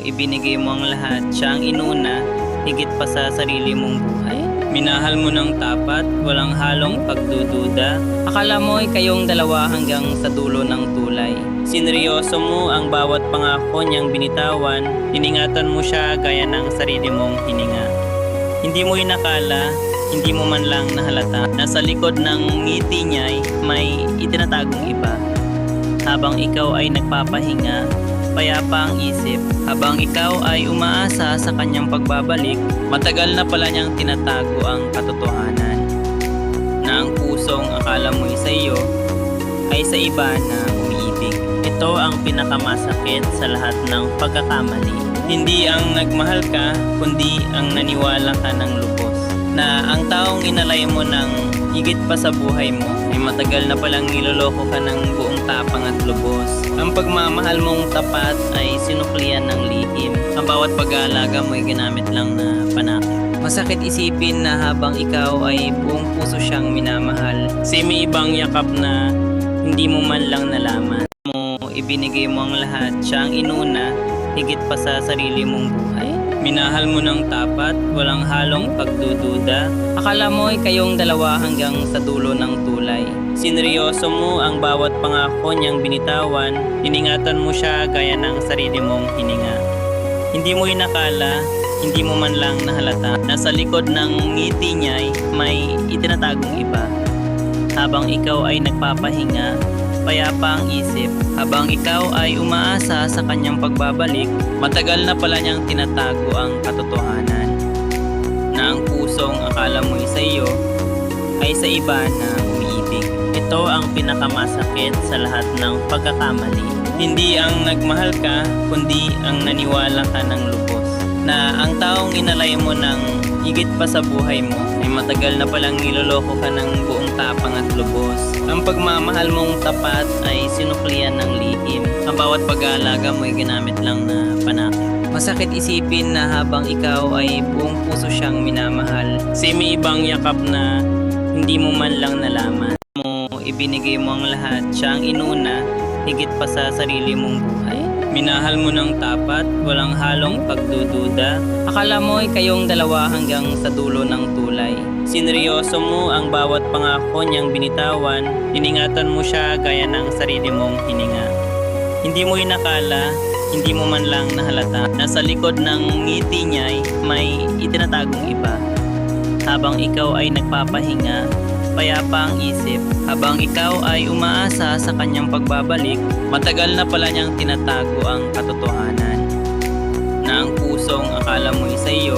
Ibinigay mo ang lahat, siya ang inuna, higit pa sa sarili mong buhay. Minahal mo ng tapat, walang halong pagdududa. Akala mo ay kayong dalawa hanggang sa dulo ng tulay. Sineryoso mo ang bawat pangako niyang binitawan. Iningatan mo siya gaya ng sarili mong hininga. Hindi mo inakala, hindi mo man lang nahalata na sa likod ng ngiti niya'y may itinatagong iba. Habang ikaw ay nagpapahinga, payapa ang isip. Habang ikaw ay umaasa sa kanyang pagbabalik, matagal na pala niyang tinatago ang katotohanan. Na ang pusong akala mo'y sa iyo, ay sa iba na umiibig. Ito ang pinakamasakit sa lahat ng pagkakamali. Hindi ang nagmahal ka, kundi ang naniwala ka ng lubos. Na ang taong inalay mo ng higit pa sa buhay mo, ay matagal na palang niloloko ka ng buong tapang at lubos. Ang pagmamahal mong tapat ay sinuklian ng lihim. Ang bawat pag-aalaga mo ay ginamit lang na panakit. Masakit isipin na habang ikaw ay buong puso siyang minamahal, may ibang yakap na hindi mo man lang nalaman. Ibinigay mo ang lahat, siya ang inuna, higit pa sa sarili mong buhay. Minahal mo ng tapat, walang halong pagdududa. Akala mo ay kayong dalawa hanggang sa dulo ng tulay. Sineryoso mo ang bawat pangako niyang binitawan. Iningatan mo siya gaya ng sarili mong hininga. Hindi mo inakala, hindi mo man lang nahalata na sa likod ng ngiti niya'y may itinatagong iba. Habang ikaw ay nagpapahinga, payapa ang isip. Habang ikaw ay umaasa sa kanyang pagbabalik, matagal na pala niyang tinatago ang katotohanan. Na ang pusong akala mo'y sa iyo, ay sa iba na umiibig. Ito ang pinakamasakit sa lahat ng pagkakamali. Hindi ang nagmahal ka, kundi ang naniwala ka ng lubos. Na ang taong inalay mo ng higit pa sa buhay mo, ay matagal na palang niloloko ka ng buong tapang at lubos. Ang pagmamahal mong tapat ay sinuklian ng lihim. Ang bawat pag-aalaga mo ay ginamit lang na panakit. Masakit isipin na habang ikaw ay buong puso siyang minamahal, may ibang yakap na hindi mo man lang nalaman. Ibinigay mo ang lahat, siya ang inuna, higit pa sa sarili mong buhay. Minahal mo ng tapat, walang halong pagdududa. Akala mo ay kayong dalawa hanggang sa dulo ng tulay. Sineryoso mo ang bawat pangako niyang binitawan. Iningatan mo siya gaya ng sarili mong hininga. Hindi mo inakala, hindi mo man lang nahalata na sa likod ng ngiti niya'y may itinatagong iba. Habang ikaw ay nagpapahinga, payapa ang isip. Habang ikaw ay umaasa sa kanyang pagbabalik, matagal na pala niyang tinatago ang katotohanan. Na ang pusong akala mo'y sa iyo,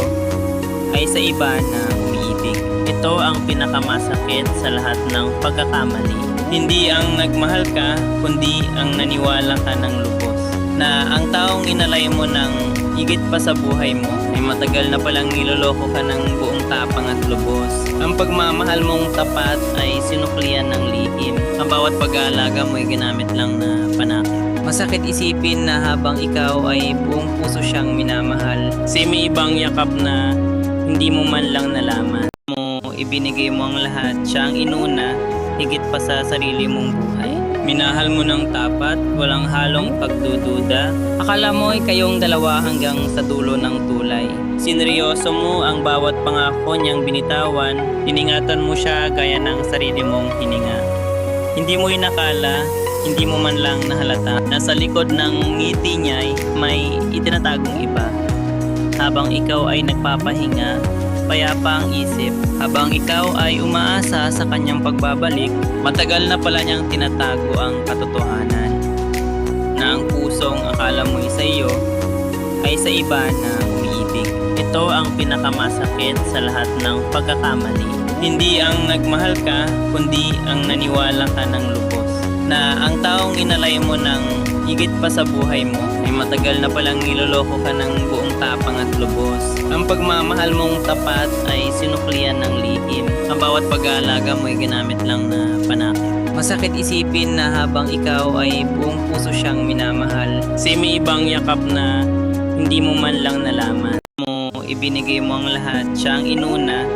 ay sa iba na umiibig. Ito ang pinakamasakit sa lahat ng pagkakamali. Hindi ang nagmahal ka, kundi ang naniwala ka ng lubos. Na ang taong inalay mo ng higit pa sa buhay mo, ay matagal na palang niloloko ka ng buong tapang at lubos. Ang pagmamahal mong tapat ay sinuklian ng lihim. Ang bawat pag-aalaga mo ay ginamit lang na panakit. Masakit isipin na habang ikaw ay buong puso siyang minamahal, may ibang yakap na hindi mo man lang nalaman. Ibinigay mo ang lahat, siya ang inuna, higit pa sa sarili mong buhay. Minahal mo ng tapat, walang halong pagdududa. Akala mo ay kayong dalawa hanggang sa dulo ng tulay. Sineryoso mo ang bawat pangako niyang binitawan. Iningatan mo siya gaya ng sarili mong hininga. Hindi mo inakala, hindi mo man lang nahalata na sa likod ng ngiti niya'y may itinatagong iba. Habang ikaw ay nagpapahinga, payapa ang isip. Habang ikaw ay umaasa sa kanyang pagbabalik, matagal na pala niyang tinatago ang katotohanan. Na ang pusong akala mo'y sa iyo, ay sa iba na umiibig. Ito ang pinakamasakit sa lahat ng pagkakamali. Hindi ang nagmahal ka, kundi ang naniwala ka ng lubos. Na ang taong inalay mo ng higit pa sa buhay mo, ay matagal na palang niloloko ka ng buong tapang at lubos. Ang pagmamahal mong tapat ay sinuklian ng lihim. Ang bawat pag-aalaga mo ay ginamit lang na panakit. Masakit isipin na habang ikaw ay buong puso siyang minamahal, may ibang yakap na hindi mo man lang nalaman. Ibinigay mo ang lahat, siya ang inuna,